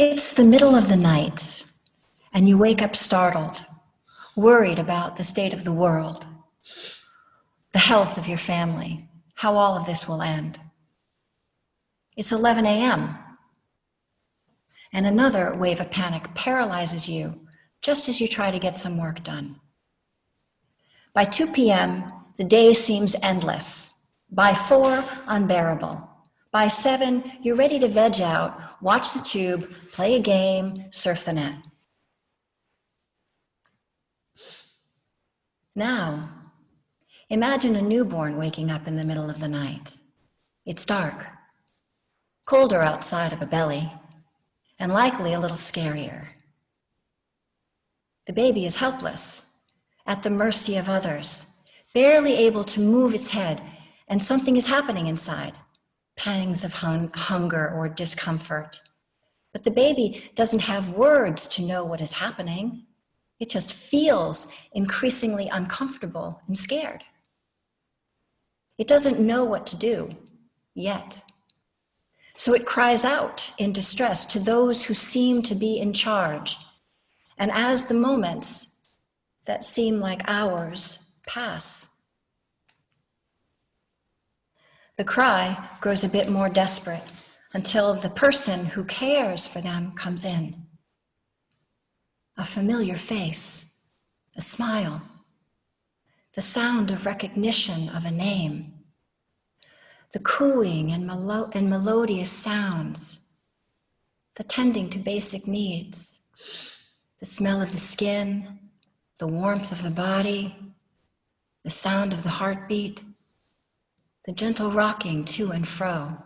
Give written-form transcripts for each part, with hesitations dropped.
It's the middle of the night, and you wake up startled, worried about the state of the world, the health of your family, how all of this will end. It's 11 a.m., and another wave of panic paralyzes you just as you try to get some work done. By 2 p.m., the day seems endless. By 4, unbearable. By 7, you're ready to veg out, watch the tube, play a game, surf the net. Now, imagine a newborn waking up in the middle of the night. It's dark, colder outside of a belly, and likely a little scarier. The baby is helpless, at the mercy of others, barely able to move its head, and something is happening inside, pangs of hunger or discomfort. But the baby doesn't have words to know what is happening. It just feels increasingly uncomfortable and scared. It doesn't know what to do yet. So it cries out in distress to those who seem to be in charge. And as the moments that seem like hours pass, the cry grows a bit more desperate until the person who cares for them comes in. A familiar face, a smile, the sound of recognition of a name, the cooing and melodious sounds, the tending to basic needs, the smell of the skin, the warmth of the body, the sound of the heartbeat, the gentle rocking to and fro.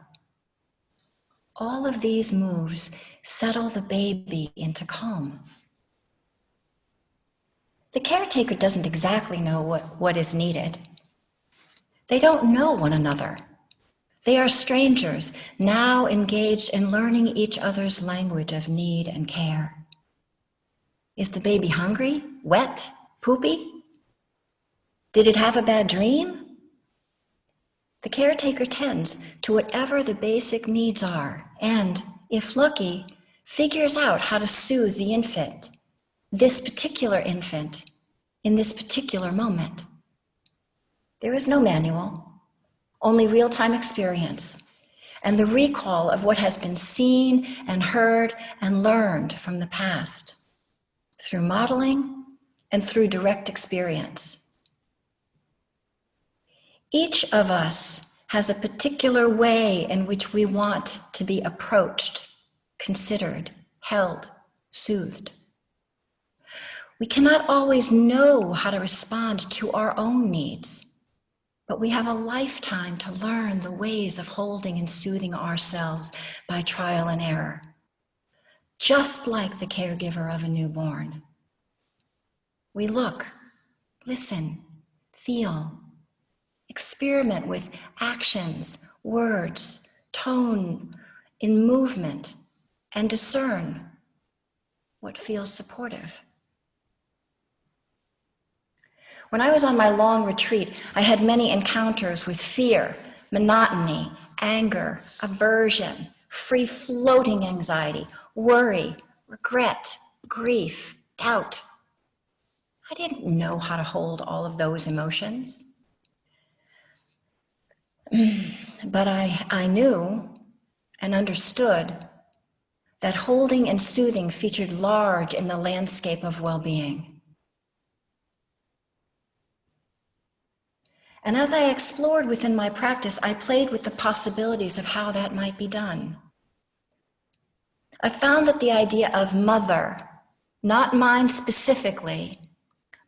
All of these moves settle the baby into calm. The caretaker doesn't exactly know what is needed. They don't know one another. They are strangers, now engaged in learning each other's language of need and care. Is the baby hungry, wet, poopy? Did it have a bad dream? The caretaker tends to whatever the basic needs are and, if lucky, figures out how to soothe the infant, this particular infant, in this particular moment. There is no manual, only real-time experience and the recall of what has been seen and heard and learned from the past through modeling and through direct experience. Each of us has a particular way in which we want to be approached, considered, held, soothed. We cannot always know how to respond to our own needs, but we have a lifetime to learn the ways of holding and soothing ourselves by trial and error, just like the caregiver of a newborn. We look, listen, feel, experiment with actions, words, tone, in movement, and discern what feels supportive. When I was on my long retreat, I had many encounters with fear, monotony, anger, aversion, free-floating anxiety, worry, regret, grief, doubt. I didn't know how to hold all of those emotions. But I knew and understood that holding and soothing featured large in the landscape of well-being. And as I explored within my practice, I played with the possibilities of how that might be done. I found that the idea of mother, not mine specifically,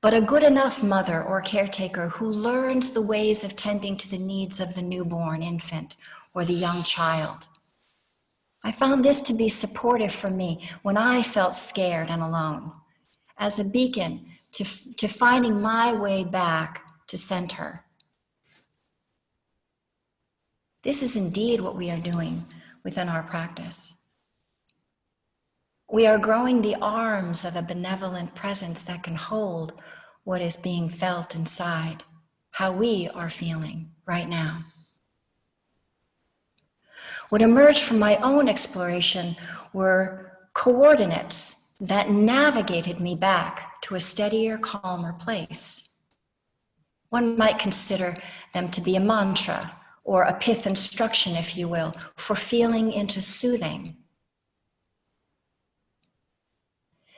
but a good enough mother or caretaker who learns the ways of tending to the needs of the newborn infant or the young child. I found this to be supportive for me when I felt scared and alone, as a beacon to finding my way back to center. This is indeed what we are doing within our practice. We are growing the arms of a benevolent presence that can hold what is being felt inside, how we are feeling right now. What emerged from my own exploration were coordinates that navigated me back to a steadier, calmer place. One might consider them to be a mantra or a pith instruction, if you will, for feeling into soothing.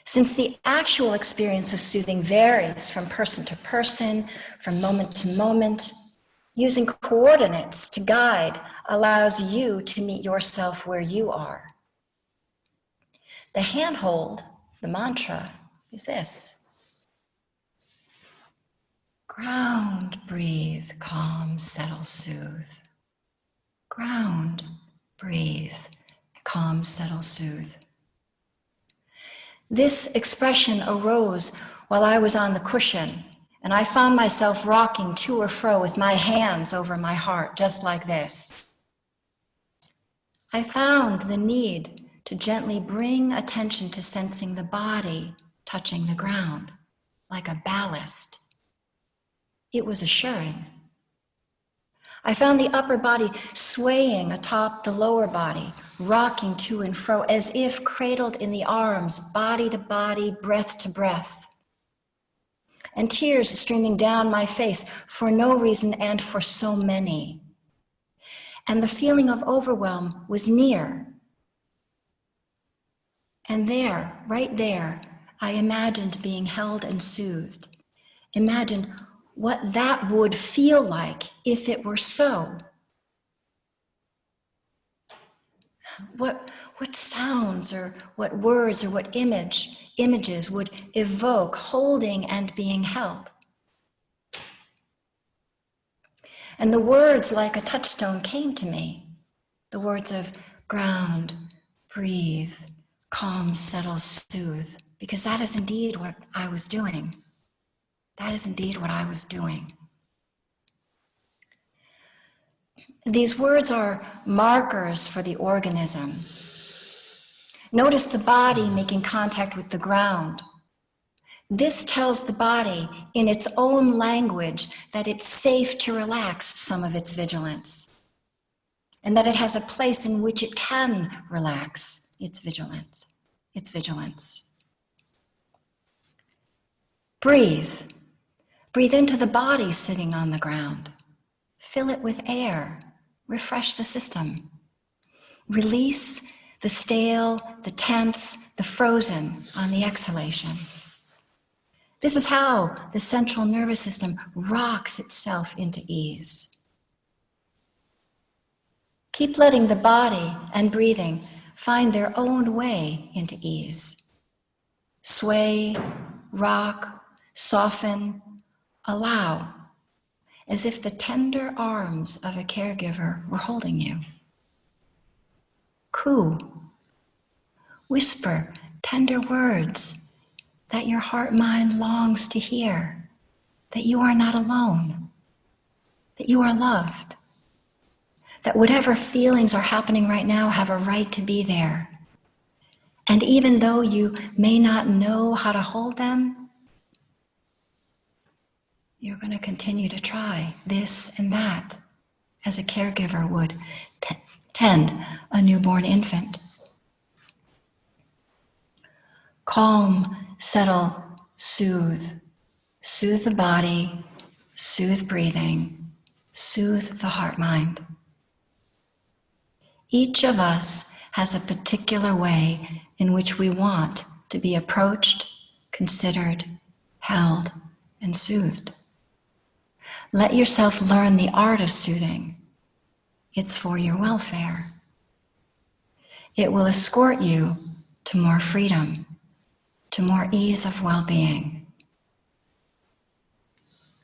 Since the actual experience of soothing varies from person to person, from moment to moment, using coordinates to guide allows you to meet yourself where you are. The handhold, the mantra, is this. Ground, breathe, calm, settle, soothe. Ground, breathe, calm, settle, soothe. This expression arose while I was on the cushion, and I found myself rocking to or fro with my hands over my heart, just like this. I found the need to gently bring attention to sensing the body touching the ground, like a ballast. It was assuring. I found the upper body swaying atop the lower body, rocking to and fro as if cradled in the arms, body to body, breath to breath. And tears streaming down my face for no reason and for so many. And the feeling of overwhelm was near. And there, right there, I imagined being held and soothed. Imagined what that would feel like if it were so. What sounds or what words or what images would evoke holding and being held. And the words like a touchstone came to me. The words of ground, breathe, calm, settle, soothe, because that is indeed what I was doing. That is indeed what I was doing. These words are markers for the organism. Notice the body making contact with the ground. This tells the body in its own language that it's safe to relax some of its vigilance, and that it has a place in which it can relax its vigilance. Breathe. Breathe into the body sitting on the ground. Fill it with air. Refresh the system. Release the stale, the tense, the frozen on the exhalation. This is how the central nervous system rocks itself into ease. Keep letting the body and breathing find their own way into ease. Sway, rock, soften, allow, as if the tender arms of a caregiver were holding you. Coo. Whisper tender words that your heart-mind longs to hear, that you are not alone, that you are loved, that whatever feelings are happening right now have a right to be there. And even though you may not know how to hold them, you're going to continue to try this and that as a caregiver would tend a newborn infant. Calm, settle, soothe. Soothe the body, soothe breathing, soothe the heart-mind. Each of us has a particular way in which we want to be approached, considered, held, and soothed. Let yourself learn the art of soothing. It's for your welfare. It will escort you to more freedom, to more ease of well-being.